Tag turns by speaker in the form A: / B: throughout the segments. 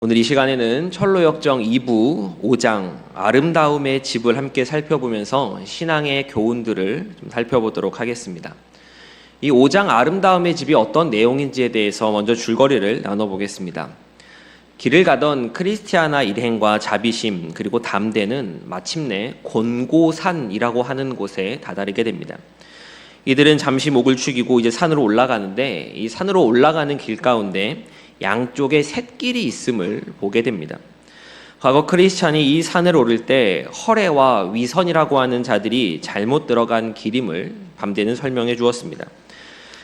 A: 오늘 이 시간에는 철로역정 2부 5장 아름다움의 집을 함께 살펴보면서 신앙의 교훈들을 좀 살펴보도록 하겠습니다. 이 5장 아름다움의 집이 어떤 내용인지에 대해서 먼저 줄거리를 나눠보겠습니다. 길을 가던 크리스티아나 일행과 자비심 그리고 담대는 마침내 곤고산이라고 하는 곳에 다다르게 됩니다. 이들은 잠시 목을 축이고 이제 산으로 올라가는데 이 산으로 올라가는 길 가운데 양쪽에 샛길이 있음을 보게 됩니다. 과거 크리스찬이 이 산을 오를 때 허례와 위선이라고 하는 자들이 잘못 들어간 길임을 밤새는 설명해 주었습니다.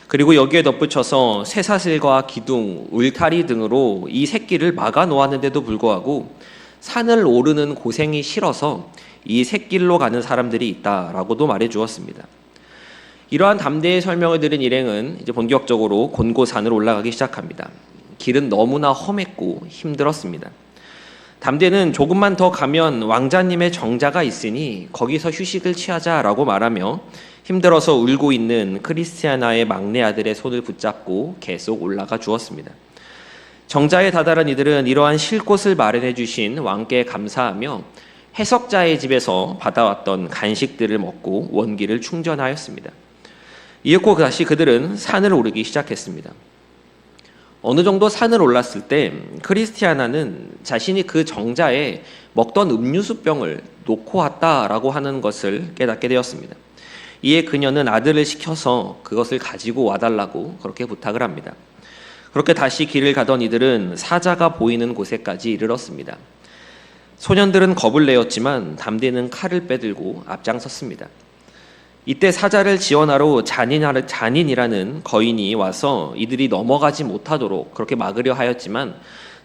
A: 그리고 여기에 덧붙여서 쇠사슬과 기둥, 울타리 등으로 이 샛길을 막아 놓았는데도 불구하고 산을 오르는 고생이 싫어서 이 샛길로 가는 사람들이 있다라고도 말해 주었습니다. 이러한 담대의 설명을 들은 일행은 이제 본격적으로 곤고산을 올라가기 시작합니다. 길은 너무나 험했고 힘들었습니다. 담대는 조금만 더 가면 왕자님의 정자가 있으니 거기서 휴식을 취하자라고 말하며 힘들어서 울고 있는 크리스티아나의 막내 아들의 손을 붙잡고 계속 올라가 주었습니다. 정자에 다다른 이들은 이러한 쉴 곳을 마련해 주신 왕께 감사하며 해석자의 집에서 받아왔던 간식들을 먹고 원기를 충전하였습니다. 이윽고 다시 그들은 산을 오르기 시작했습니다. 어느 정도 산을 올랐을 때 크리스티아나는 자신이 그 정자에 먹던 음료수병을 놓고 왔다라고 하는 것을 깨닫게 되었습니다. 이에 그녀는 아들을 시켜서 그것을 가지고 와달라고 그렇게 부탁을 합니다. 그렇게 다시 길을 가던 이들은 사자가 보이는 곳에까지 이르렀습니다. 소년들은 겁을 내었지만 담대는 칼을 빼들고 앞장섰습니다. 이때 사자를 지원하러 잔인이라는 거인이 와서 이들이 넘어가지 못하도록 그렇게 막으려 하였지만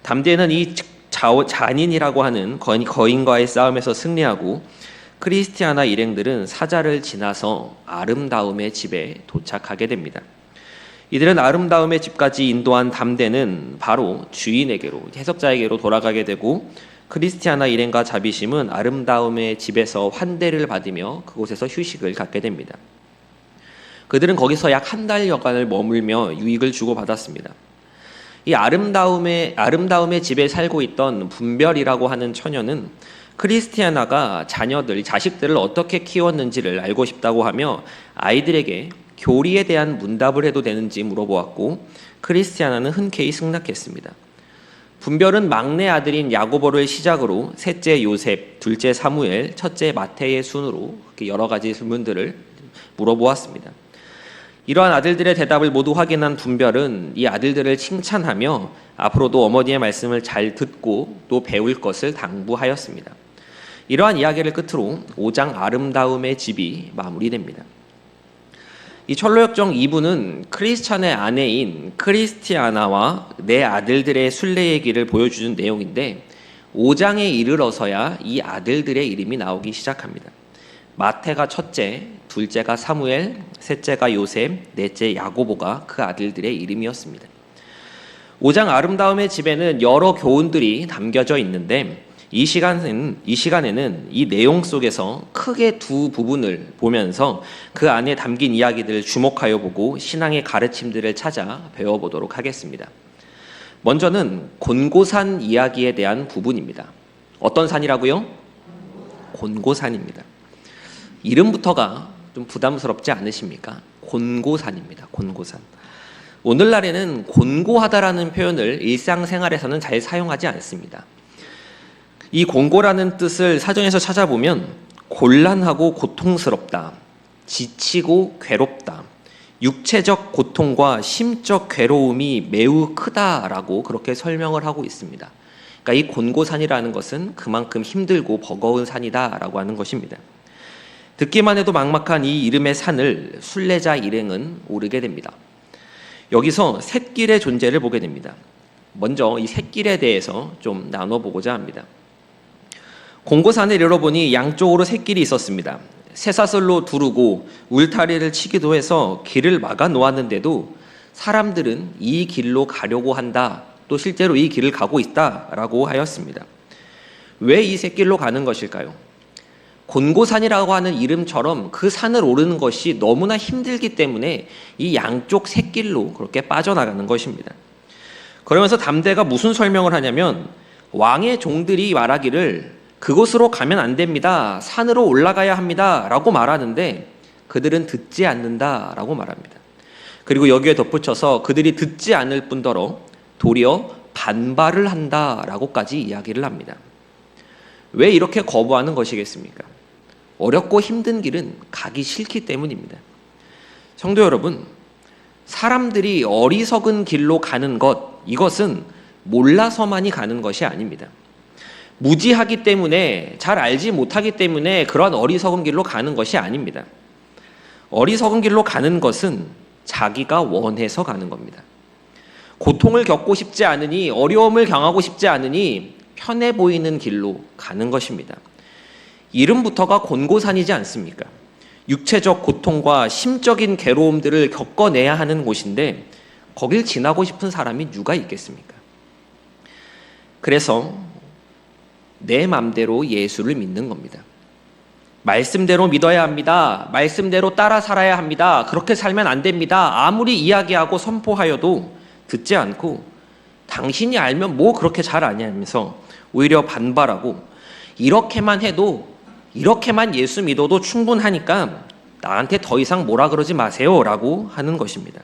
A: 담대는 이 잔인이라고 하는 거인과의 싸움에서 승리하고 크리스티아나 일행들은 사자를 지나서 아름다움의 집에 도착하게 됩니다. 이들은 아름다움의 집까지 인도한 담대는 바로 주인에게로, 해석자에게로 돌아가게 되고 크리스티아나 일행과 자비심은 아름다움의 집에서 환대를 받으며 그곳에서 휴식을 갖게 됩니다. 그들은 거기서 약 한 달여간을 머물며 유익을 주고받았습니다. 이 아름다움의 집에 살고 있던 분별이라고 하는 처녀는 크리스티아나가 자식들을 어떻게 키웠는지를 알고 싶다고 하며 아이들에게 교리에 대한 문답을 해도 되는지 물어보았고 크리스티아나는 흔쾌히 승낙했습니다. 분별은 막내 아들인 야고보를 시작으로 셋째 요셉, 둘째 사무엘, 첫째 마태의 순으로 여러 가지 질문들을 물어보았습니다. 이러한 아들들의 대답을 모두 확인한 분별은 이 아들들을 칭찬하며 앞으로도 어머니의 말씀을 잘 듣고 또 배울 것을 당부하였습니다. 이러한 이야기를 끝으로 5장 아름다움의 집이 마무리됩니다. 이 철로역정 2부는 크리스찬의 아내인 크리스티아나와 네 아들들의 순례의 길을 보여주는 내용인데 5장에 이르러서야 이 아들들의 이름이 나오기 시작합니다. 마태가 첫째, 둘째가 사무엘, 셋째가 요셉, 넷째 야고보가 그 아들들의 이름이었습니다. 5장 아름다움의 집에는 여러 교훈들이 담겨져 있는데 이 시간에는 이 내용 속에서 크게 두 부분을 보면서 그 안에 담긴 이야기들을 주목하여 보고 신앙의 가르침들을 찾아 배워보도록 하겠습니다. 먼저는 곤고산 이야기에 대한 부분입니다. 어떤 산이라고요? 곤고산입니다. 이름부터가 좀 부담스럽지 않으십니까? 곤고산입니다. 곤고산. 오늘날에는 곤고하다라는 표현을 일상생활에서는 잘 사용하지 않습니다. 이 곤고라는 뜻을 사전에서 찾아보면 곤란하고 고통스럽다, 지치고 괴롭다, 육체적 고통과 심적 괴로움이 매우 크다라고 그렇게 설명을 하고 있습니다. 그러니까 이 곤고산이라는 것은 그만큼 힘들고 버거운 산이다라고 하는 것입니다. 듣기만 해도 막막한 이 이름의 산을 순례자 일행은 오르게 됩니다. 여기서 샛길의 존재를 보게 됩니다. 먼저 이 샛길에 대해서 좀 나눠보고자 합니다. 곤고산에 이르러보니 양쪽으로 샛길이 있었습니다. 쇠사슬로 두르고 울타리를 치기도 해서 길을 막아 놓았는데도 사람들은 이 길로 가려고 한다, 또 실제로 이 길을 가고 있다라고 하였습니다. 왜 이 샛길로 가는 것일까요? 곤고산이라고 하는 이름처럼 그 산을 오르는 것이 너무나 힘들기 때문에 이 양쪽 샛길로 그렇게 빠져나가는 것입니다. 그러면서 담대가 무슨 설명을 하냐면 왕의 종들이 말하기를 그곳으로 가면 안 됩니다. 산으로 올라가야 합니다. 라고 말하는데 그들은 듣지 않는다라고 말합니다. 그리고 여기에 덧붙여서 그들이 듣지 않을 뿐더러 도리어 반발을 한다라고까지 이야기를 합니다. 왜 이렇게 거부하는 것이겠습니까? 어렵고 힘든 길은 가기 싫기 때문입니다. 성도 여러분, 사람들이 어리석은 길로 가는 것, 이것은 몰라서만이 가는 것이 아닙니다. 무지하기 때문에, 잘 알지 못하기 때문에 그런 어리석은 길로 가는 것이 아닙니다. 어리석은 길로 가는 것은 자기가 원해서 가는 겁니다. 고통을 겪고 싶지 않으니, 어려움을 경하고 싶지 않으니 편해 보이는 길로 가는 것입니다. 이름부터가 곤고산이지 않습니까? 육체적 고통과 심적인 괴로움들을 겪어내야 하는 곳인데 거길 지나고 싶은 사람이 누가 있겠습니까? 그래서 내 맘대로 예수를 믿는 겁니다. 말씀대로 믿어야 합니다. 말씀대로 따라 살아야 합니다. 그렇게 살면 안 됩니다. 아무리 이야기하고 선포하여도 듣지 않고 당신이 알면 뭐 그렇게 잘 아냐면서 오히려 반발하고 이렇게만 해도 이렇게만 예수 믿어도 충분하니까 나한테 더 이상 뭐라 그러지 마세요 라고 하는 것입니다.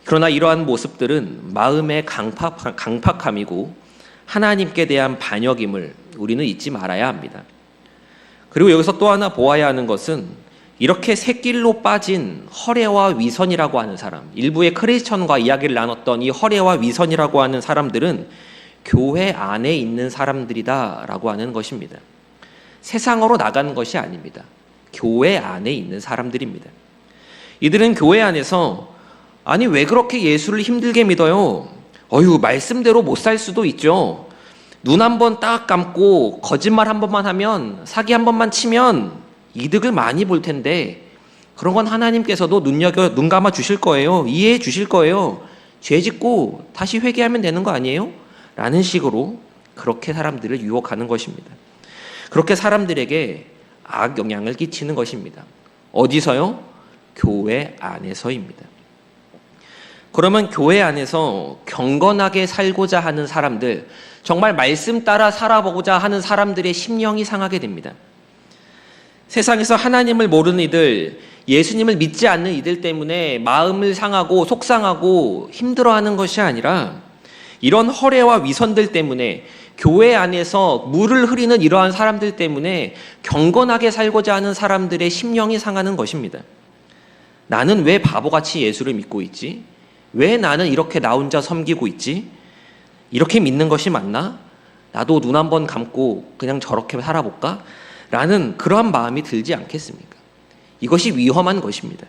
A: 그러나 이러한 모습들은 마음의 강팍함이고 하나님께 대한 반역임을 우리는 잊지 말아야 합니다. 그리고 여기서 또 하나 보아야 하는 것은 이렇게 새길로 빠진 허례와 위선이라고 하는 사람, 일부의 크리스천과 이야기를 나눴던 이 허례와 위선이라고 하는 사람들은 교회 안에 있는 사람들이다라고 하는 것입니다. 세상으로 나가는 것이 아닙니다. 교회 안에 있는 사람들입니다. 이들은 교회 안에서 아니 왜 그렇게 예수를 힘들게 믿어요? 말씀대로 못 살 수도 있죠. 눈 한 번 딱 감고 거짓말 한 번만 하면, 사기 한 번만 치면 이득을 많이 볼 텐데 그런 건 하나님께서도 눈 감아 주실 거예요. 이해해 주실 거예요. 죄 짓고 다시 회개하면 되는 거 아니에요? 라는 식으로 그렇게 사람들을 유혹하는 것입니다. 그렇게 사람들에게 악영향을 끼치는 것입니다. 어디서요? 교회 안에서입니다. 그러면 교회 안에서 경건하게 살고자 하는 사람들, 정말 말씀 따라 살아보고자 하는 사람들의 심령이 상하게 됩니다. 세상에서 하나님을 모르는 이들, 예수님을 믿지 않는 이들 때문에 마음을 상하고 속상하고 힘들어하는 것이 아니라 이런 허례와 위선들 때문에, 교회 안에서 물을 흐리는 이러한 사람들 때문에 경건하게 살고자 하는 사람들의 심령이 상하는 것입니다. 나는 왜 바보같이 예수를 믿고 있지? 왜 나는 이렇게 나 혼자 섬기고 있지? 이렇게 믿는 것이 맞나? 나도 눈 한번 감고 그냥 저렇게 살아볼까? 라는 그러한 마음이 들지 않겠습니까? 이것이 위험한 것입니다.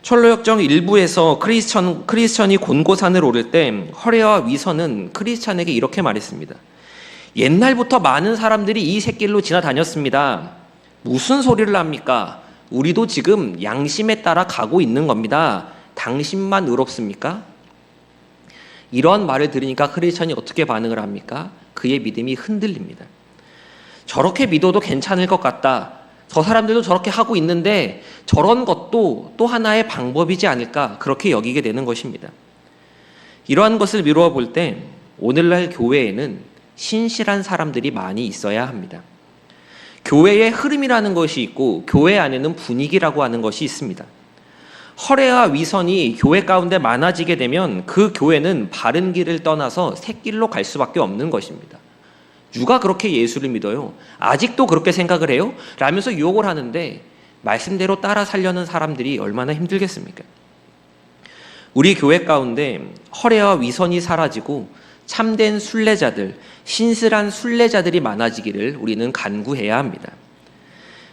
A: 철로역정 일부에서 크리스천이 곤고산을 오를 때 허례와 위선은 크리스천에게 이렇게 말했습니다. 옛날부터 많은 사람들이 이 샛길로 지나다녔습니다. 무슨 소리를 합니까? 우리도 지금 양심에 따라 가고 있는 겁니다. 당신만 의롭습니까? 이런 말을 들으니까 크리스천이 어떻게 반응을 합니까? 그의 믿음이 흔들립니다. 저렇게 믿어도 괜찮을 것 같다. 저 사람들도 저렇게 하고 있는데 저런 것도 또 하나의 방법이지 않을까, 그렇게 여기게 되는 것입니다. 이러한 것을 미루어 볼 때 오늘날 교회에는 신실한 사람들이 많이 있어야 합니다. 교회의 흐름이라는 것이 있고 교회 안에는 분위기라고 하는 것이 있습니다. 허례와 위선이 교회 가운데 많아지게 되면 그 교회는 바른 길을 떠나서 샛길로 갈 수밖에 없는 것입니다. 누가 그렇게 예수를 믿어요? 아직도 그렇게 생각을 해요? 라면서 유혹을 하는데 말씀대로 따라 살려는 사람들이 얼마나 힘들겠습니까? 우리 교회 가운데 허례와 위선이 사라지고 참된 순례자들, 신실한 순례자들이 많아지기를 우리는 간구해야 합니다.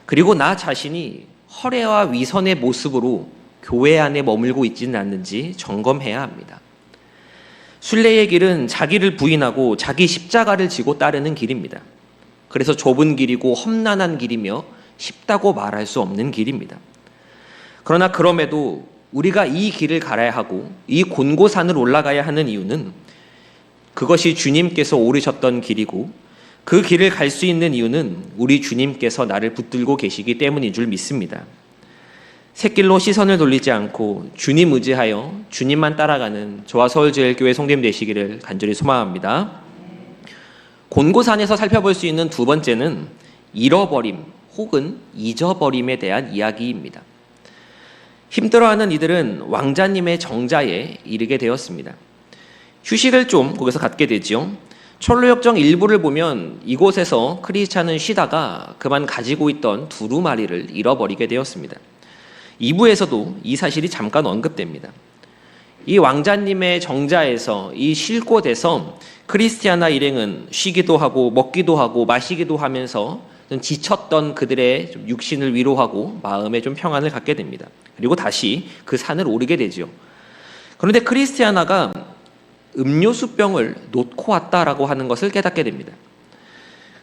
A: 그리고 나 자신이 허례와 위선의 모습으로 교회 안에 머물고 있지는 않는지 점검해야 합니다. 순례의 길은 자기를 부인하고 자기 십자가를 지고 따르는 길입니다. 그래서 좁은 길이고 험난한 길이며 쉽다고 말할 수 없는 길입니다. 그러나 그럼에도 우리가 이 길을 갈아야 하고 이 곤고산을 올라가야 하는 이유는 그것이 주님께서 오르셨던 길이고 그 길을 갈 수 있는 이유는 우리 주님께서 나를 붙들고 계시기 때문인 줄 믿습니다. 샛길로 시선을 돌리지 않고 주님 의지하여 주님만 따라가는 저와 서울제일교회 성도님 되시기를 간절히 소망합니다. 곤고산에서 살펴볼 수 있는 두 번째는 잃어버림 혹은 잊어버림에 대한 이야기입니다. 힘들어하는 이들은 왕자님의 정자에 이르게 되었습니다. 휴식을 좀 거기서 갖게 되지요. 철로역정 1부를 보면 이곳에서 크리스찬은 쉬다가 그만 가지고 있던 두루마리를 잃어버리게 되었습니다. 2부에서도 이 사실이 잠깐 언급됩니다. 이 왕자님의 정자에서 이 쉴 곳에서 크리스티아나 일행은 쉬기도 하고 먹기도 하고 마시기도 하면서 지쳤던 그들의 좀 육신을 위로하고 마음에 좀 평안을 갖게 됩니다. 그리고 다시 그 산을 오르게 되죠. 그런데 크리스티아나가 음료수병을 놓고 왔다라고 하는 것을 깨닫게 됩니다.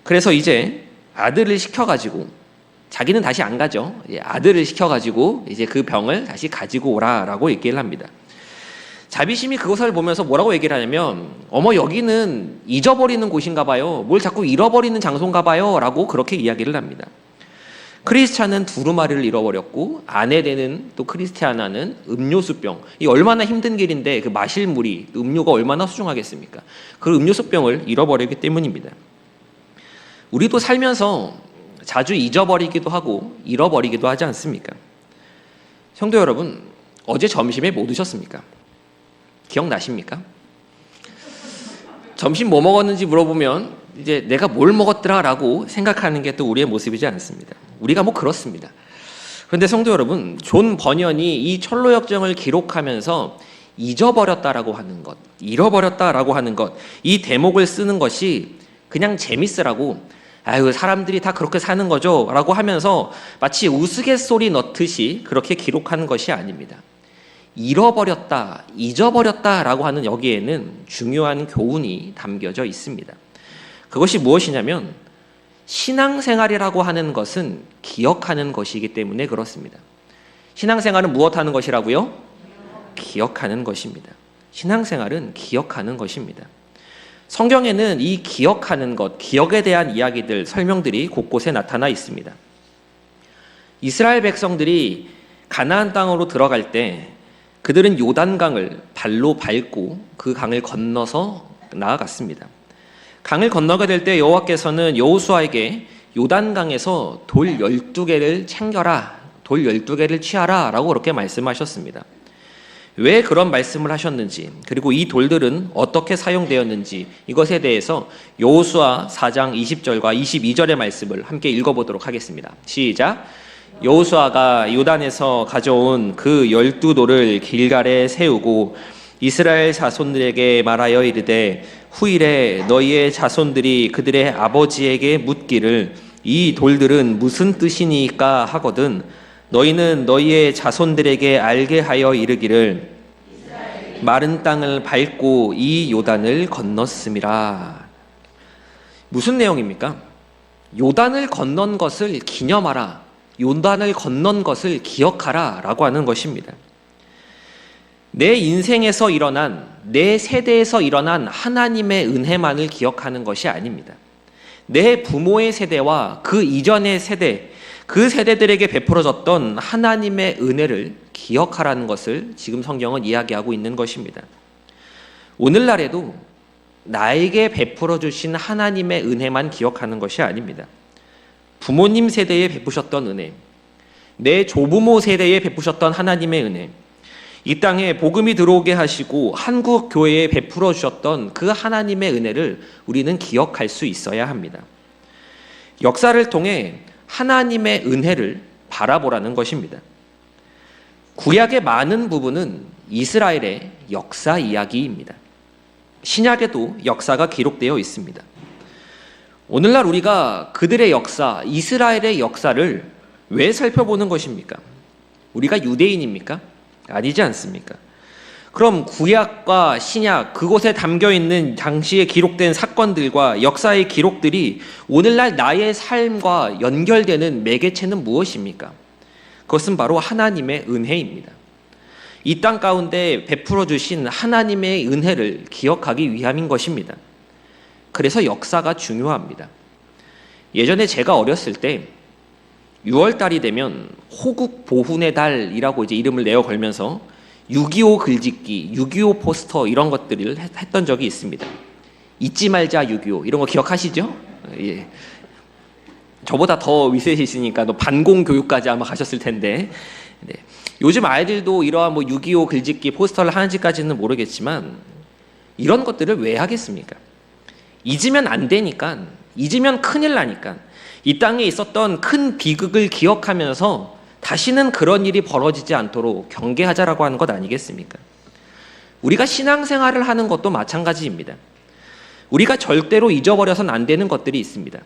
A: 그래서 이제 아들을 시켜가지고, 자기는 다시 안 가죠. 아들을 시켜가지고 이제 그 병을 다시 가지고 오라라고 얘기를 합니다. 자비심이 그것을 보면서 뭐라고 얘기를 하냐면, 어머 여기는 잊어버리는 곳인가 봐요. 뭘 자꾸 잃어버리는 장소인가 봐요. 라고 그렇게 이야기를 합니다. 크리스찬은 두루마리를 잃어버렸고, 아내 되는 또 크리스티아나는 음료수병. 이 얼마나 힘든 길인데 그 마실 물이, 음료가 얼마나 소중하겠습니까? 그 음료수병을 잃어버리기 때문입니다. 우리도 살면서 자주 잊어버리기도 하고 잃어버리기도 하지 않습니까? 성도 여러분, 어제 점심에 뭐 드셨습니까? 기억나십니까? 점심 뭐 먹었는지 물어보면 이제 내가 뭘 먹었더라라고 생각하는 게 또 우리의 모습이지 않습니다. 우리가 뭐 그렇습니다. 그런데 성도 여러분, 존 버년이 이 철로역정을 기록하면서 잊어버렸다라고 하는 것, 잃어버렸다라고 하는 것, 이 대목을 쓰는 것이 그냥 재밌으라고, 아유 사람들이 다 그렇게 사는 거죠 라고 하면서 마치 우스갯소리 넣듯이 그렇게 기록하는 것이 아닙니다. 잃어버렸다, 잊어버렸다 라고 하는 여기에는 중요한 교훈이 담겨져 있습니다. 그것이 무엇이냐면, 신앙생활이라고 하는 것은 기억하는 것이기 때문에 그렇습니다. 신앙생활은 무엇하는 것이라고요? 기억하는 것입니다. 신앙생활은 기억하는 것입니다. 성경에는 이 기억하는 것, 기억에 대한 이야기들, 설명들이 곳곳에 나타나 있습니다. 이스라엘 백성들이 가나안 땅으로 들어갈 때 그들은 요단강을 발로 밟고 그 강을 건너서 나아갔습니다. 강을 건너게 될 때 여호와께서는 여호수아에게 요단강에서 돌 12개를 챙겨라, 돌 12개를 취하라 라고 그렇게 말씀하셨습니다. 왜 그런 말씀을 하셨는지, 그리고 이 돌들은 어떻게 사용되었는지, 이것에 대해서 여호수아 4장 20절과 22절의 말씀을 함께 읽어보도록 하겠습니다. 시작. 여호수아가 요단에서 가져온 그 12돌을 길갈에 세우고 이스라엘 자손들에게 말하여 이르되, 후일에 너희의 자손들이 그들의 아버지에게 묻기를 이 돌들은 무슨 뜻이니까 하거든 너희는 너희의 자손들에게 알게 하여 이르기를 마른 땅을 밟고 이 요단을 건넜음이라. 무슨 내용입니까? 요단을 건넌 것을 기념하라, 요단을 건넌 것을 기억하라 라고 하는 것입니다. 내 인생에서 일어난, 내 세대에서 일어난 하나님의 은혜만을 기억하는 것이 아닙니다. 내 부모의 세대와 그 이전의 세대, 그 세대들에게 베풀어졌던 하나님의 은혜를 기억하라는 것을 지금 성경은 이야기하고 있는 것입니다. 오늘날에도 나에게 베풀어 주신 하나님의 은혜만 기억하는 것이 아닙니다. 부모님 세대에 베푸셨던 은혜, 내 조부모 세대에 베푸셨던 하나님의 은혜, 이 땅에 복음이 들어오게 하시고 한국 교회에 베풀어 주셨던 그 하나님의 은혜를 우리는 기억할 수 있어야 합니다. 역사를 통해 하나님의 은혜를 바라보라는 것입니다. 구약의 많은 부분은 이스라엘의 역사 이야기입니다. 신약에도 역사가 기록되어 있습니다. 오늘날 우리가 그들의 역사, 이스라엘의 역사를 왜 살펴보는 것입니까? 우리가 유대인입니까? 아니지 않습니까? 그럼 구약과 신약, 그곳에 담겨있는 당시에 기록된 사건들과 역사의 기록들이 오늘날 나의 삶과 연결되는 매개체는 무엇입니까? 그것은 바로 하나님의 은혜입니다. 이 땅 가운데 베풀어 주신 하나님의 은혜를 기억하기 위함인 것입니다. 그래서 역사가 중요합니다. 예전에 제가 어렸을 때 6월달이 되면 호국 보훈의 달이라고 이제 이름을 내어 걸면서 6.25 글짓기, 6.25 포스터 이런 것들을 했던 적이 있습니다. 잊지 말자 6.25 이런 거 기억하시죠? 예. 저보다 더 위세이시니까 반공 교육까지 아마 가셨을 텐데. 네. 요즘 아이들도 이러한 6.25 글짓기 포스터를 하는지까지는 모르겠지만 이런 것들을 왜 하겠습니까? 잊으면 안 되니까, 잊으면 큰일 나니까 이 땅에 있었던 큰 비극을 기억하면서 다시는 그런 일이 벌어지지 않도록 경계하자라고 하는 것 아니겠습니까? 우리가 신앙생활을 하는 것도 마찬가지입니다. 우리가 절대로 잊어버려서는 안 되는 것들이 있습니다.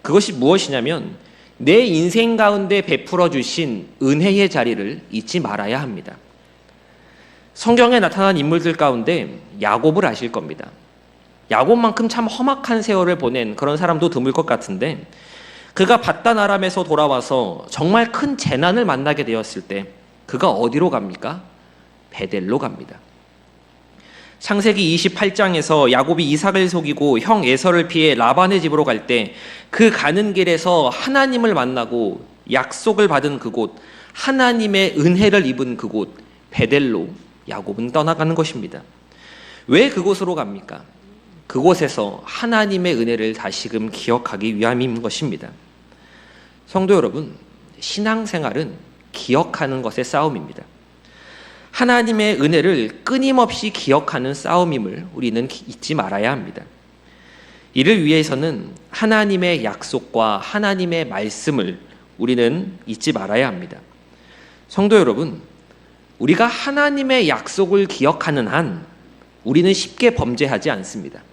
A: 그것이 무엇이냐면 내 인생 가운데 베풀어 주신 은혜의 자리를 잊지 말아야 합니다. 성경에 나타난 인물들 가운데 야곱을 아실 겁니다. 야곱만큼 참 험악한 세월을 보낸 그런 사람도 드물 것 같은데 그가 밧단 아람에서 돌아와서 정말 큰 재난을 만나게 되었을 때 그가 어디로 갑니까? 베델로 갑니다. 창세기 28장에서 야곱이 이삭을 속이고 형 에서를 피해 라반의 집으로 갈 때 그 가는 길에서 하나님을 만나고 약속을 받은 그곳, 하나님의 은혜를 입은 그곳 베델로 야곱은 떠나가는 것입니다. 왜 그곳으로 갑니까? 그곳에서 하나님의 은혜를 다시금 기억하기 위함인 것입니다. 성도 여러분, 신앙생활은 기억하는 것의 싸움입니다. 하나님의 은혜를 끊임없이 기억하는 싸움임을 우리는 잊지 말아야 합니다. 이를 위해서는 하나님의 약속과 하나님의 말씀을 우리는 잊지 말아야 합니다. 성도 여러분, 우리가 하나님의 약속을 기억하는 한 우리는 쉽게 범죄하지 않습니다.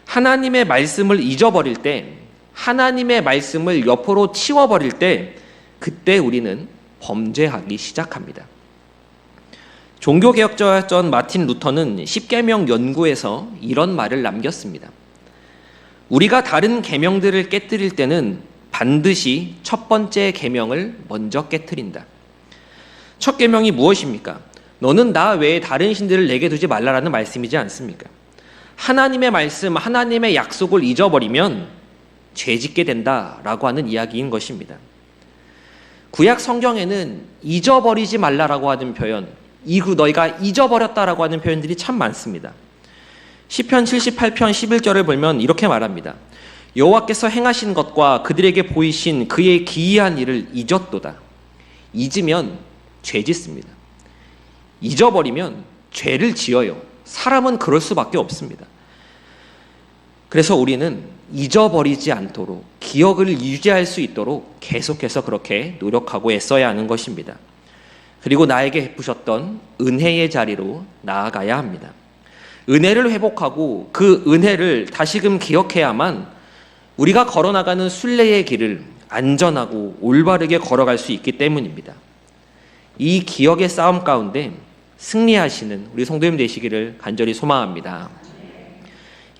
A: 하나님의 말씀을 잊어버릴 때, 하나님의 말씀을 옆으로 치워버릴 때 그때 우리는 범죄하기 시작합니다. 종교개혁자였던 마틴 루터는 십계명 연구에서 이런 말을 남겼습니다. 우리가 다른 계명들을 깨뜨릴 때는 반드시 첫 번째 계명을 먼저 깨뜨린다. 첫 계명이 무엇입니까? 너는 나 외에 다른 신들을 내게 두지 말라라는 말씀이지 않습니까? 하나님의 말씀, 하나님의 약속을 잊어버리면 죄짓게 된다라고 하는 이야기인 것입니다. 구약 성경에는 잊어버리지 말라라고 하는 표현, 이후 너희가 잊어버렸다라고 하는 표현들이 참 많습니다. 시편 78편 11절을 보면 이렇게 말합니다. 여호와께서 행하신 것과 그들에게 보이신 그의 기이한 일을 잊었도다. 잊으면 죄 짓습니다. 잊어버리면 죄를 지어요. 사람은 그럴 수밖에 없습니다. 그래서 우리는 잊어버리지 않도록 기억을 유지할 수 있도록 계속해서 그렇게 노력하고 애써야 하는 것입니다. 그리고 나에게 베푸셨던 은혜의 자리로 나아가야 합니다. 은혜를 회복하고 그 은혜를 다시금 기억해야만 우리가 걸어나가는 순례의 길을 안전하고 올바르게 걸어갈 수 있기 때문입니다. 이 기억의 싸움 가운데 승리하시는 우리 성도님 되시기를 간절히 소망합니다.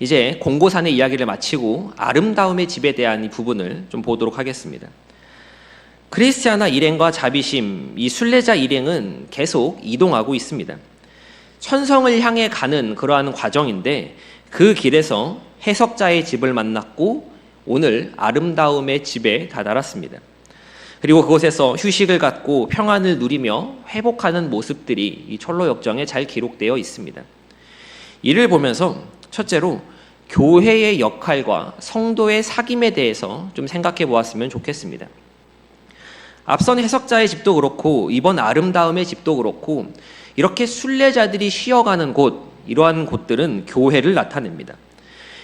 A: 이제 공고산의 이야기를 마치고 아름다움의 집에 대한 이 부분을 좀 보도록 하겠습니다. 크리스티아나 일행과 자비심, 이 순례자 일행은 계속 이동하고 있습니다. 천성을 향해 가는 그러한 과정인데 그 길에서 해석자의 집을 만났고 오늘 아름다움의 집에 다다랐습니다. 그리고 그곳에서 휴식을 갖고 평안을 누리며 회복하는 모습들이 이 철로 역정에 잘 기록되어 있습니다. 이를 보면서 첫째로 교회의 역할과 성도의 사귐에 대해서 좀 생각해 보았으면 좋겠습니다. 앞선 해석자의 집도 그렇고 이번 아름다움의 집도 그렇고 이렇게 순례자들이 쉬어가는 곳, 이러한 곳들은 교회를 나타냅니다.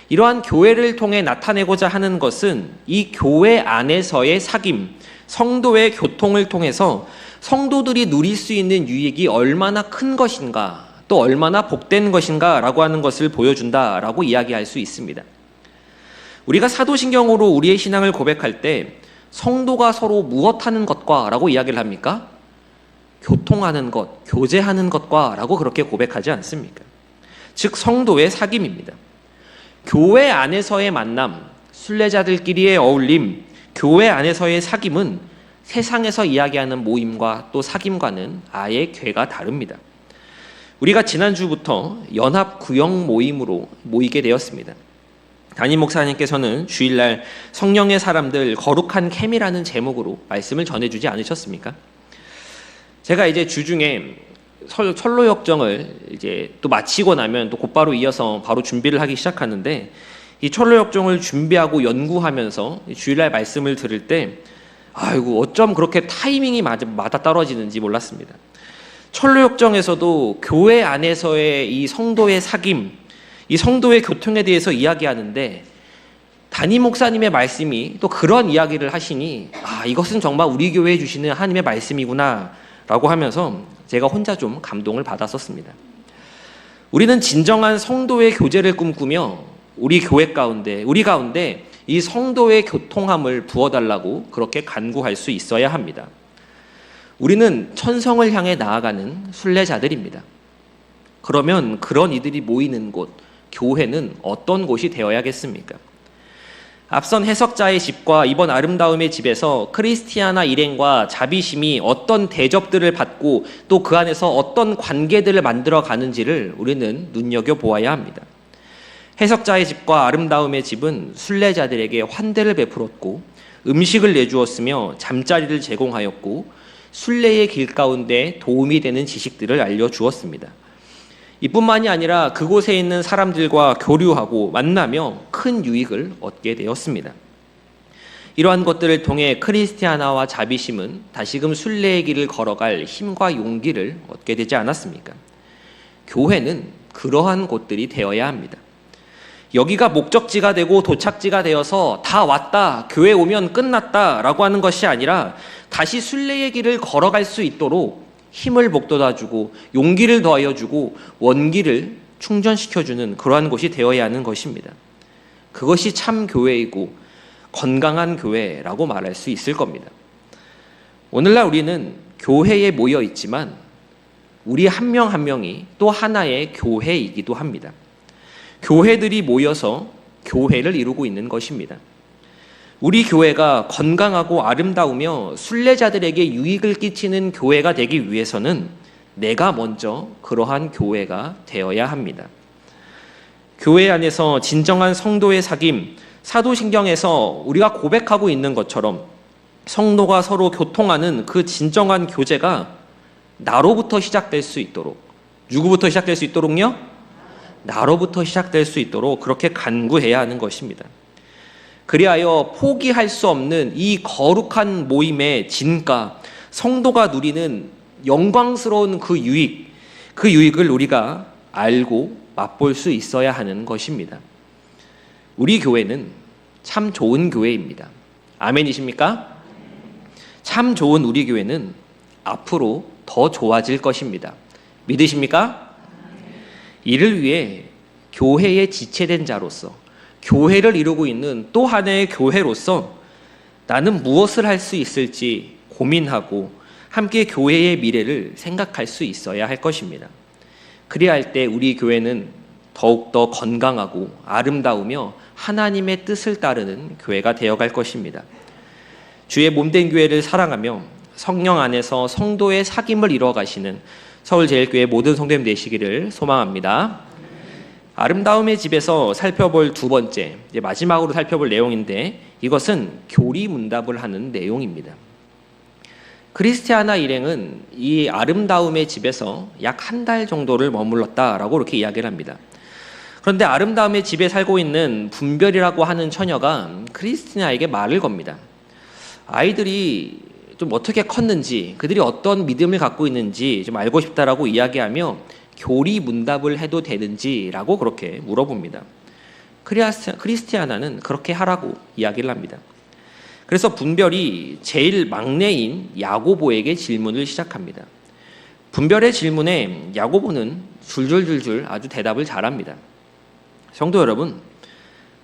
A: 이러한 교회를 통해 나타내고자 하는 것은 이 교회 안에서의 사귐, 성도의 교통을 통해서 성도들이 누릴 수 있는 유익이 얼마나 큰 것인가, 또 얼마나 복된 것인가 라고 하는 것을 보여준다라고 이야기할 수 있습니다. 우리가 사도신경으로 우리의 신앙을 고백할 때 성도가 서로 무엇하는 것과 라고 이야기를 합니까? 교통하는 것, 교제하는 것과 라고 그렇게 고백하지 않습니까? 즉 성도의 사귐입니다. 교회 안에서의 만남, 순례자들끼리의 어울림, 교회 안에서의 사귐은 세상에서 이야기하는 모임과 또 사귐과는 아예 궤가 다릅니다. 우리가 지난주부터 연합 구역 모임으로 모이게 되었습니다. 담임 목사님께서는 주일날 성령의 사람들 거룩한 캠이라는 제목으로 말씀을 전해주지 않으셨습니까? 제가 이제 주중에 철로 역정을 이제 또 마치고 나면 또 곧바로 이어서 바로 준비를 하기 시작하는데, 이 철로 역정을 준비하고 연구하면서 주일날 말씀을 들을 때 아이고 어쩜 그렇게 타이밍이 맞아 떨어지는지 몰랐습니다. 철로 역정에서도 교회 안에서의 이 성도의 사귐, 이 성도의 교통에 대해서 이야기하는데, 담임 목사님의 말씀이 또 그런 이야기를 하시니 이것은 정말 우리 교회에 주시는 하나님의 말씀이구나 라고 하면서 제가 혼자 좀 감동을 받았었습니다. 우리는 진정한 성도의 교제를 꿈꾸며 우리 가운데 이 성도의 교통함을 부어달라고 그렇게 간구할 수 있어야 합니다. 우리는 천성을 향해 나아가는 순례자들입니다. 그러면 그런 이들이 모이는 곳, 교회는 어떤 곳이 되어야겠습니까? 앞선 해석자의 집과 이번 아름다움의 집에서 크리스티아나 일행과 자비심이 어떤 대접들을 받고 또 그 안에서 어떤 관계들을 만들어 가는지를 우리는 눈여겨보아야 합니다. 해석자의 집과 아름다움의 집은 순례자들에게 환대를 베풀었고 음식을 내주었으며 잠자리를 제공하였고 순례의 길 가운데 도움이 되는 지식들을 알려주었습니다. 이뿐만이 아니라 그곳에 있는 사람들과 교류하고 만나며 큰 유익을 얻게 되었습니다. 이러한 것들을 통해 크리스티아나와 자비심은 다시금 순례의 길을 걸어갈 힘과 용기를 얻게 되지 않았습니까? 교회는 그러한 곳들이 되어야 합니다. 여기가 목적지가 되고 도착지가 되어서 다 왔다, 교회 오면 끝났다 라고 하는 것이 아니라 다시 순례의 길을 걸어갈 수 있도록 힘을 북돋아주고 용기를 더하여주고 원기를 충전시켜주는 그러한 곳이 되어야 하는 것입니다. 그것이 참 교회이고 건강한 교회라고 말할 수 있을 겁니다. 오늘날 우리는 교회에 모여 있지만 우리 한 명 한 명이 또 하나의 교회이기도 합니다. 교회들이 모여서 교회를 이루고 있는 것입니다. 우리 교회가 건강하고 아름다우며 순례자들에게 유익을 끼치는 교회가 되기 위해서는 내가 먼저 그러한 교회가 되어야 합니다. 교회 안에서 진정한 성도의 사귐, 사도신경에서 우리가 고백하고 있는 것처럼 성도가 서로 교통하는 그 진정한 교제가 나로부터 시작될 수 있도록, 누구부터 시작될 수 있도록요? 나로부터 시작될 수 있도록 그렇게 간구해야 하는 것입니다. 그리하여 포기할 수 없는 이 거룩한 모임의 진가, 성도가 누리는 영광스러운 그 유익을 우리가 알고 맛볼 수 있어야 하는 것입니다. 우리 교회는 참 좋은 교회입니다. 아멘이십니까? 참 좋은 우리 교회는 앞으로 더 좋아질 것입니다. 믿으십니까? 이를 위해 교회에 지체된 자로서, 교회를 이루고 있는 또 하나의 교회로서 나는 무엇을 할 수 있을지 고민하고 함께 교회의 미래를 생각할 수 있어야 할 것입니다. 그리할 때 우리 교회는 더욱더 건강하고 아름다우며 하나님의 뜻을 따르는 교회가 되어갈 것입니다. 주의 몸된 교회를 사랑하며 성령 안에서 성도의 사귐을 이루어가시는 서울제일교회 모든 성도님 되시기를 소망합니다. 아름다움의 집에서 살펴볼 두 번째, 이제 마지막으로 살펴볼 내용인데 이것은 교리문답을 하는 내용입니다. 크리스티아나 일행은 이 아름다움의 집에서 약 한 달 정도를 머물렀다라고 이렇게 이야기를 합니다. 그런데 아름다움의 집에 살고 있는 분별이라고 하는 처녀가 크리스티나에게 말을 겁니다. 아이들이 좀 어떻게 컸는지, 그들이 어떤 믿음을 갖고 있는지 좀 알고 싶다라고 이야기하며 교리 문답을 해도 되는지라고 그렇게 물어봅니다. 크리스티아나는 그렇게 하라고 이야기를 합니다. 그래서 분별이 제일 막내인 야고보에게 질문을 시작합니다. 분별의 질문에 야고보는 줄줄줄줄 아주 대답을 잘합니다. 성도 여러분,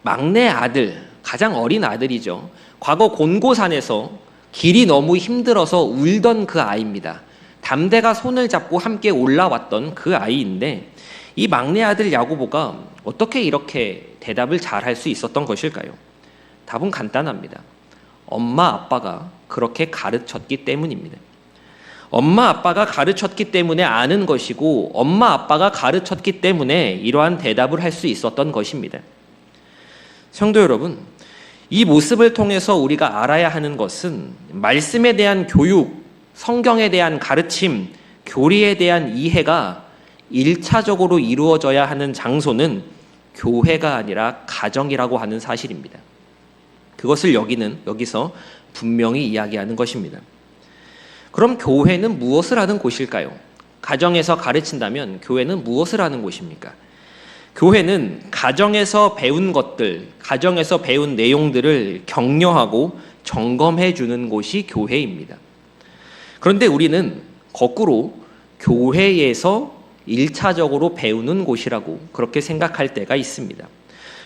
A: 막내 아들, 가장 어린 아들이죠. 과거 곤고산에서 길이 너무 힘들어서 울던 그 아이입니다. 담대가 손을 잡고 함께 올라왔던 그 아이인데 이 막내 아들 야고보가 어떻게 이렇게 대답을 잘할 수 있었던 것일까요? 답은 간단합니다. 엄마 아빠가 그렇게 가르쳤기 때문입니다. 엄마 아빠가 가르쳤기 때문에 아는 것이고 엄마 아빠가 가르쳤기 때문에 이러한 대답을 할 수 있었던 것입니다. 성도 여러분, 이 모습을 통해서 우리가 알아야 하는 것은 말씀에 대한 교육, 성경에 대한 가르침, 교리에 대한 이해가 1차적으로 이루어져야 하는 장소는 교회가 아니라 가정이라고 하는 사실입니다. 그것을 여기서 분명히 이야기하는 것입니다. 그럼 교회는 무엇을 하는 곳일까요? 가정에서 가르친다면 교회는 무엇을 하는 곳입니까? 교회는 가정에서 배운 것들, 가정에서 배운 내용들을 격려하고 점검해 주는 곳이 교회입니다. 그런데 우리는 거꾸로 교회에서 1차적으로 배우는 곳이라고 그렇게 생각할 때가 있습니다.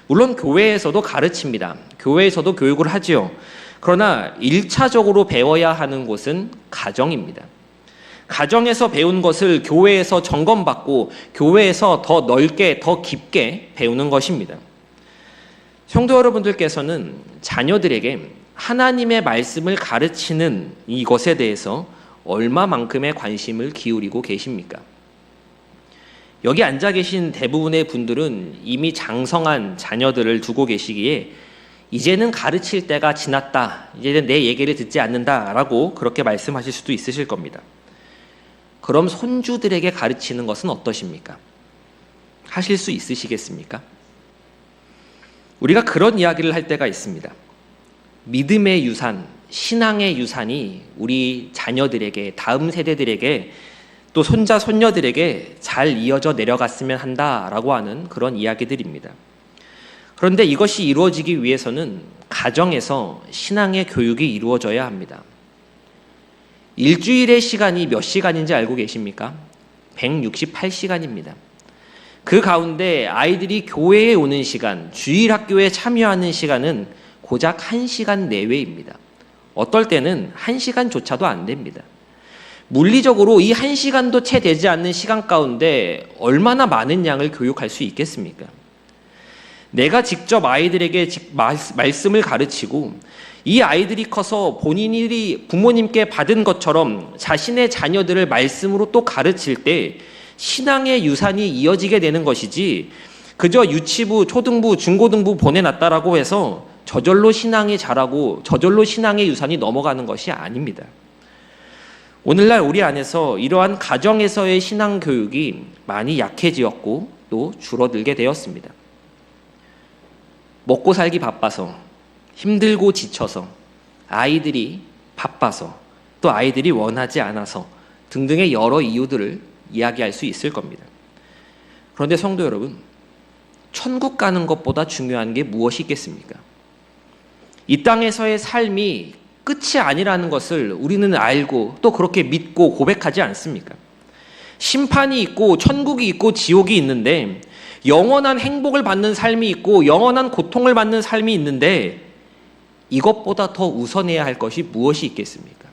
A: 물론 교회에서도 가르칩니다. 교회에서도 교육을 하지요. 그러나 1차적으로 배워야 하는 곳은 가정입니다. 가정에서 배운 것을 교회에서 점검받고 교회에서 더 넓게, 더 깊게 배우는 것입니다. 성도 여러분들께서는 자녀들에게 하나님의 말씀을 가르치는 이것에 대해서 얼마만큼의 관심을 기울이고 계십니까? 여기 앉아 계신 대부분의 분들은 이미 장성한 자녀들을 두고 계시기에 이제는 가르칠 때가 지났다, 이제는 내 얘기를 듣지 않는다라고 그렇게 말씀하실 수도 있으실 겁니다. 그럼 손주들에게 가르치는 것은 어떠십니까? 하실 수 있으시겠습니까? 우리가 그런 이야기를 할 때가 있습니다. 믿음의 유산, 신앙의 유산이 우리 자녀들에게, 다음 세대들에게, 또 손자, 손녀들에게 잘 이어져 내려갔으면 한다라고 하는 그런 이야기들입니다. 그런데 이것이 이루어지기 위해서는 가정에서 신앙의 교육이 이루어져야 합니다. 일주일의 시간이 몇 시간인지 알고 계십니까? 168시간입니다. 그 가운데 아이들이 교회에 오는 시간, 주일학교에 참여하는 시간은 고작 1시간 내외입니다. 어떨 때는 1시간조차도 안 됩니다. 물리적으로 이 1시간도 채 되지 않는 시간 가운데 얼마나 많은 양을 교육할 수 있겠습니까? 내가 직접 아이들에게 말씀을 가르치고 이 아이들이 커서 본인이 부모님께 받은 것처럼 자신의 자녀들을 말씀으로 또 가르칠 때 신앙의 유산이 이어지게 되는 것이지, 그저 유치부, 초등부, 중고등부 보내놨다라고 해서 저절로 신앙이 자라고 저절로 신앙의 유산이 넘어가는 것이 아닙니다. 오늘날 우리 안에서 이러한 가정에서의 신앙 교육이 많이 약해지었고 또 줄어들게 되었습니다. 먹고 살기 바빠서, 힘들고 지쳐서, 아이들이 바빠서, 또 아이들이 원하지 않아서 등등의 여러 이유들을 이야기할 수 있을 겁니다. 그런데 성도 여러분, 천국 가는 것보다 중요한 게 무엇이 있겠습니까? 이 땅에서의 삶이 끝이 아니라는 것을 우리는 알고 또 그렇게 믿고 고백하지 않습니까? 심판이 있고 천국이 있고 지옥이 있는데, 영원한 행복을 받는 삶이 있고 영원한 고통을 받는 삶이 있는데, 이것보다 더 우선해야 할 것이 무엇이 있겠습니까?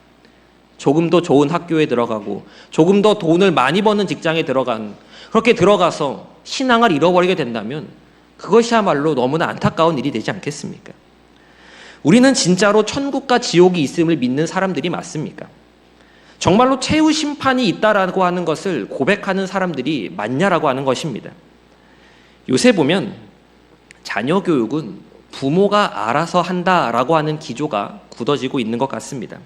A: 조금 더 좋은 학교에 들어가고 조금 더 돈을 많이 버는 직장에 그렇게 들어가서 신앙을 잃어버리게 된다면 그것이야말로 너무나 안타까운 일이 되지 않겠습니까? 우리는 진짜로 천국과 지옥이 있음을 믿는 사람들이 맞습니까? 정말로 최후 심판이 있다라고 하는 것을 고백하는 사람들이 맞냐라고 하는 것입니다. 요새 보면 자녀 교육은 부모가 알아서 한다라고 하는 기조가 굳어지고 있는 것 같습니다.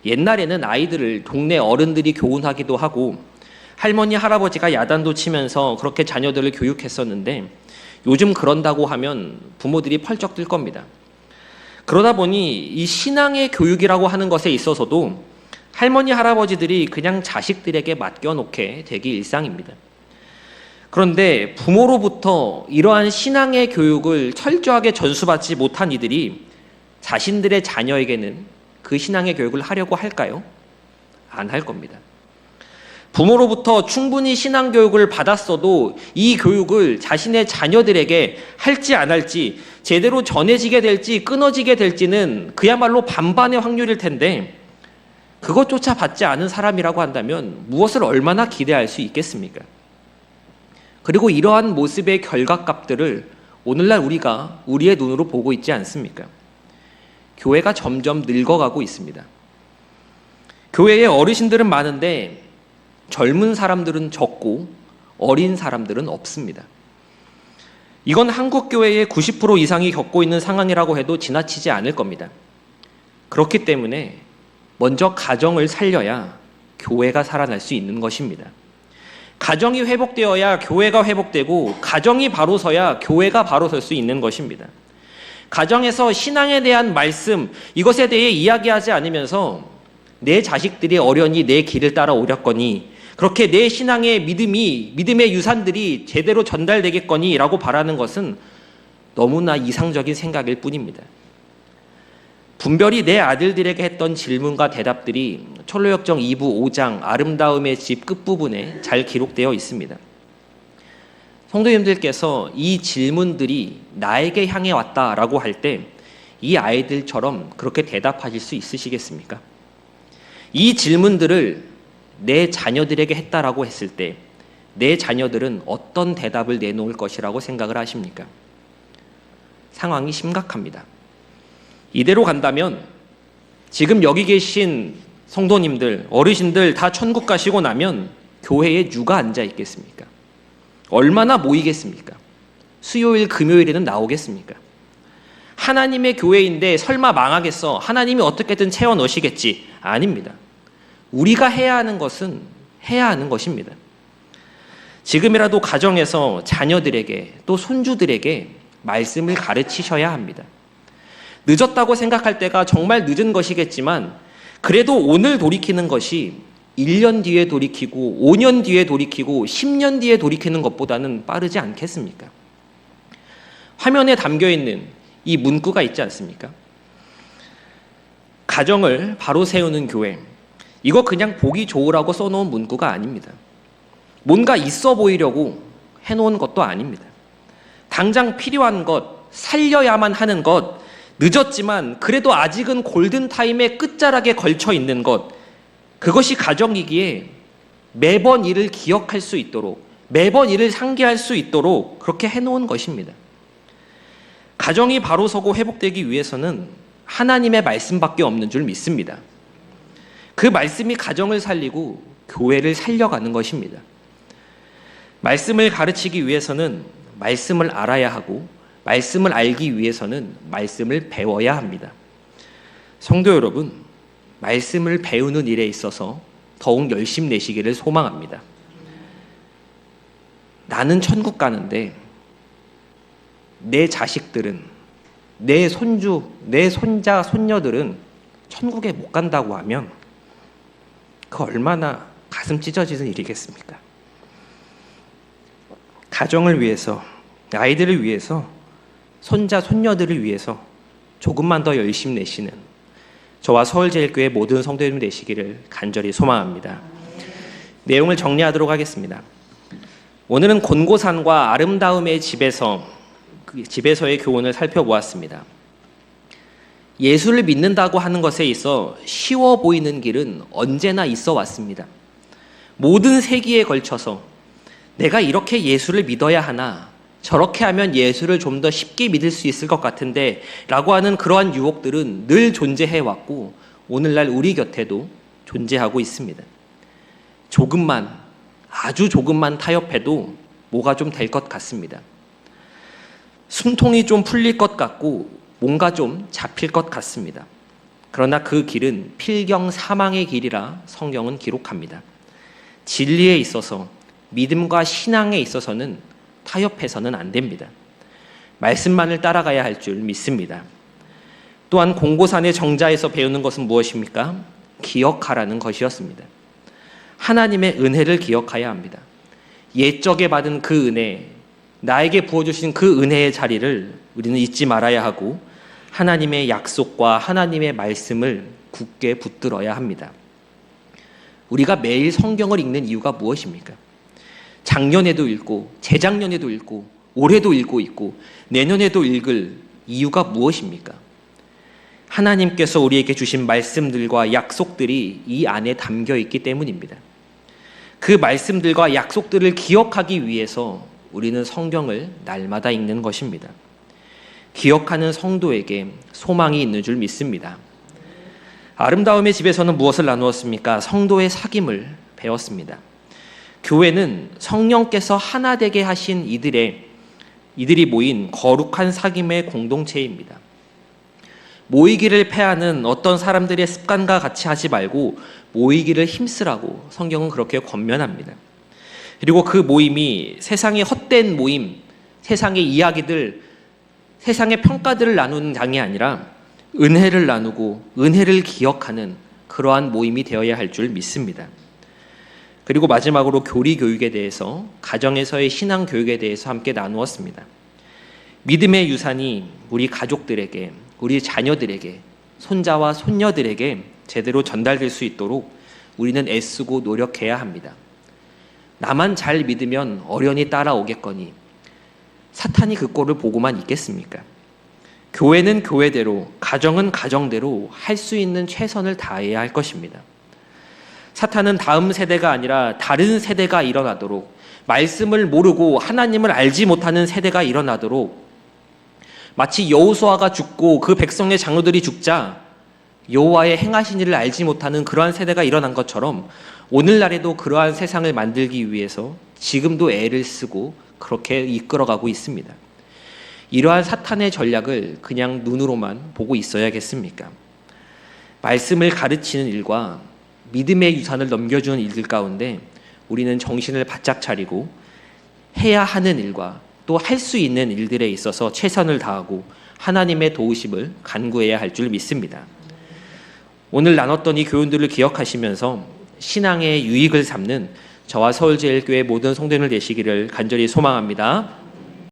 A: 옛날에는 아이들을 동네 어른들이 교훈하기도 하고 할머니, 할아버지가 야단도 치면서 그렇게 자녀들을 교육했었는데, 요즘 그런다고 하면 부모들이 펄쩍 뜰 겁니다. 그러다 보니 이 신앙의 교육이라고 하는 것에 있어서도 할머니, 할아버지들이 그냥 자식들에게 맡겨놓게 되기 일상입니다. 그런데 부모로부터 이러한 신앙의 교육을 철저하게 전수받지 못한 이들이 자신들의 자녀에게는 그 신앙의 교육을 하려고 할까요? 안 할 겁니다. 부모로부터 충분히 신앙 교육을 받았어도 이 교육을 자신의 자녀들에게 할지 안 할지, 제대로 전해지게 될지 끊어지게 될지는 그야말로 반반의 확률일 텐데, 그것조차 받지 않은 사람이라고 한다면 무엇을 얼마나 기대할 수 있겠습니까? 그리고 이러한 모습의 결과값들을 오늘날 우리가 우리의 눈으로 보고 있지 않습니까? 교회가 점점 늙어가고 있습니다. 교회에 어르신들은 많은데 젊은 사람들은 적고 어린 사람들은 없습니다. 이건 한국 교회의 90% 이상이 겪고 있는 상황이라고 해도 지나치지 않을 겁니다. 그렇기 때문에 먼저 가정을 살려야 교회가 살아날 수 있는 것입니다. 가정이 회복되어야 교회가 회복되고 가정이 바로 서야 교회가 바로 설 수 있는 것입니다. 가정에서 신앙에 대한 말씀, 이것에 대해 이야기하지 않으면서 내 자식들이 어련히 내 길을 따라 오렸거니, 그렇게 내 신앙의 믿음의 유산들이 제대로 전달되겠거니 라고 바라는 것은 너무나 이상적인 생각일 뿐입니다. 분별이 내 아들들에게 했던 질문과 대답들이 철로역정 2부 5장 아름다움의 집 끝부분에 잘 기록되어 있습니다. 성도님들께서 이 질문들이 나에게 향해 왔다라고 할 때 이 아이들처럼 그렇게 대답하실 수 있으시겠습니까? 이 질문들을 내 자녀들에게 했다라고 했을 때 내 자녀들은 어떤 대답을 내놓을 것이라고 생각을 하십니까? 상황이 심각합니다. 이대로 간다면 지금 여기 계신 성도님들, 어르신들 다 천국 가시고 나면 교회에 누가 앉아 있겠습니까? 얼마나 모이겠습니까? 수요일, 금요일에는 나오겠습니까? 하나님의 교회인데 설마 망하겠어? 하나님이 어떻게든 채워 넣으시겠지? 아닙니다. 우리가 해야 하는 것은 해야 하는 것입니다. 지금이라도 가정에서 자녀들에게 또 손주들에게 말씀을 가르치셔야 합니다. 늦었다고 생각할 때가 정말 늦은 것이겠지만 그래도 오늘 돌이키는 것이 1년 뒤에 돌이키고 5년 뒤에 돌이키고 10년 뒤에 돌이키는 것보다는 빠르지 않겠습니까? 화면에 담겨있는 이 문구가 있지 않습니까? 가정을 바로 세우는 교회, 이거 그냥 보기 좋으라고 써놓은 문구가 아닙니다. 뭔가 있어 보이려고 해놓은 것도 아닙니다. 당장 필요한 것, 살려야만 하는 것, 늦었지만 그래도 아직은 골든타임의 끝자락에 걸쳐 있는 것, 그것이 가정이기에 매번 이를 기억할 수 있도록, 매번 이를 상기할 수 있도록 그렇게 해놓은 것입니다. 가정이 바로 서고 회복되기 위해서는 하나님의 말씀밖에 없는 줄 믿습니다. 그 말씀이 가정을 살리고 교회를 살려가는 것입니다. 말씀을 가르치기 위해서는 말씀을 알아야 하고, 말씀을 알기 위해서는 말씀을 배워야 합니다. 성도 여러분, 말씀을 배우는 일에 있어서 더욱 열심 내시기를 소망합니다. 나는 천국 가는데 내 자식들은, 내 손주, 내 손자, 손녀들은 천국에 못 간다고 하면 그 얼마나 가슴 찢어지는 일이겠습니까? 가정을 위해서, 아이들을 위해서, 손자, 손녀들을 위해서 조금만 더 열심 내시는 저와 서울제일교회 모든 성도님 되시기를 간절히 소망합니다. 내용을 정리하도록 하겠습니다. 오늘은 곤고산과 아름다움의 집에서의 교훈을 살펴보았습니다. 예수를 믿는다고 하는 것에 있어 쉬워 보이는 길은 언제나 있어 왔습니다. 모든 세기에 걸쳐서 내가 이렇게 예수를 믿어야 하나, 저렇게 하면 예수를 좀 더 쉽게 믿을 수 있을 것 같은데 라고 하는 그러한 유혹들은 늘 존재해 왔고 오늘날 우리 곁에도 존재하고 있습니다. 조금만, 아주 조금만 타협해도 뭐가 좀 될 것 같습니다. 숨통이 좀 풀릴 것 같고 뭔가 좀 잡힐 것 같습니다. 그러나 그 길은 필경 사망의 길이라 성경은 기록합니다. 진리에 있어서, 믿음과 신앙에 있어서는 타협해서는 안 됩니다. 말씀만을 따라가야 할 줄 믿습니다. 또한 공고산의 정자에서 배우는 것은 무엇입니까? 기억하라는 것이었습니다. 하나님의 은혜를 기억해야 합니다. 옛적에 받은 그 은혜, 나에게 부어주신 그 은혜의 자리를 우리는 잊지 말아야 하고 하나님의 약속과 하나님의 말씀을 굳게 붙들어야 합니다. 우리가 매일 성경을 읽는 이유가 무엇입니까? 작년에도 읽고 재작년에도 읽고 올해도 읽고 있고 내년에도 읽을 이유가 무엇입니까? 하나님께서 우리에게 주신 말씀들과 약속들이 이 안에 담겨 있기 때문입니다. 그 말씀들과 약속들을 기억하기 위해서 우리는 성경을 날마다 읽는 것입니다. 기억하는 성도에게 소망이 있는 줄 믿습니다. 아름다움의 집에서는 무엇을 나누었습니까? 성도의 사귐을 배웠습니다. 교회는 성령께서 하나 되게 하신 이들이 모인 거룩한 사귐의 공동체입니다. 모이기를 패하는 어떤 사람들의 습관과 같이 하지 말고 모이기를 힘쓰라고 성경은 그렇게 권면합니다. 그리고 그 모임이 세상의 헛된 모임, 세상의 이야기들, 세상의 평가들을 나누는 장이 아니라 은혜를 나누고 은혜를 기억하는 그러한 모임이 되어야 할 줄 믿습니다. 그리고 마지막으로 교리 교육에 대해서, 가정에서의 신앙 교육에 대해서 함께 나누었습니다. 믿음의 유산이 우리 가족들에게, 우리 자녀들에게, 손자와 손녀들에게 제대로 전달될 수 있도록 우리는 애쓰고 노력해야 합니다. 나만 잘 믿으면 어련히 따라오겠거니 사탄이 그 꼴을 보고만 있겠습니까? 교회는 교회대로, 가정은 가정대로 할 수 있는 최선을 다해야 할 것입니다. 사탄은 다음 세대가 아니라 다른 세대가 일어나도록, 말씀을 모르고 하나님을 알지 못하는 세대가 일어나도록, 마치 여호수아가 죽고 그 백성의 장로들이 죽자 여호와의 행하신 일을 알지 못하는 그러한 세대가 일어난 것처럼 오늘날에도 그러한 세상을 만들기 위해서 지금도 애를 쓰고 그렇게 이끌어가고 있습니다. 이러한 사탄의 전략을 그냥 눈으로만 보고 있어야겠습니까? 말씀을 가르치는 일과 믿음의 유산을 넘겨주는 일들 가운데 우리는 정신을 바짝 차리고 해야 하는 일과 또 할 수 있는 일들에 있어서 최선을 다하고 하나님의 도우심을 간구해야 할 줄 믿습니다. 오늘 나눴던 이 교훈들을 기억하시면서 신앙의 유익을 삼는 저와 서울제일교회 모든 성도님들 되시기를 간절히 소망합니다.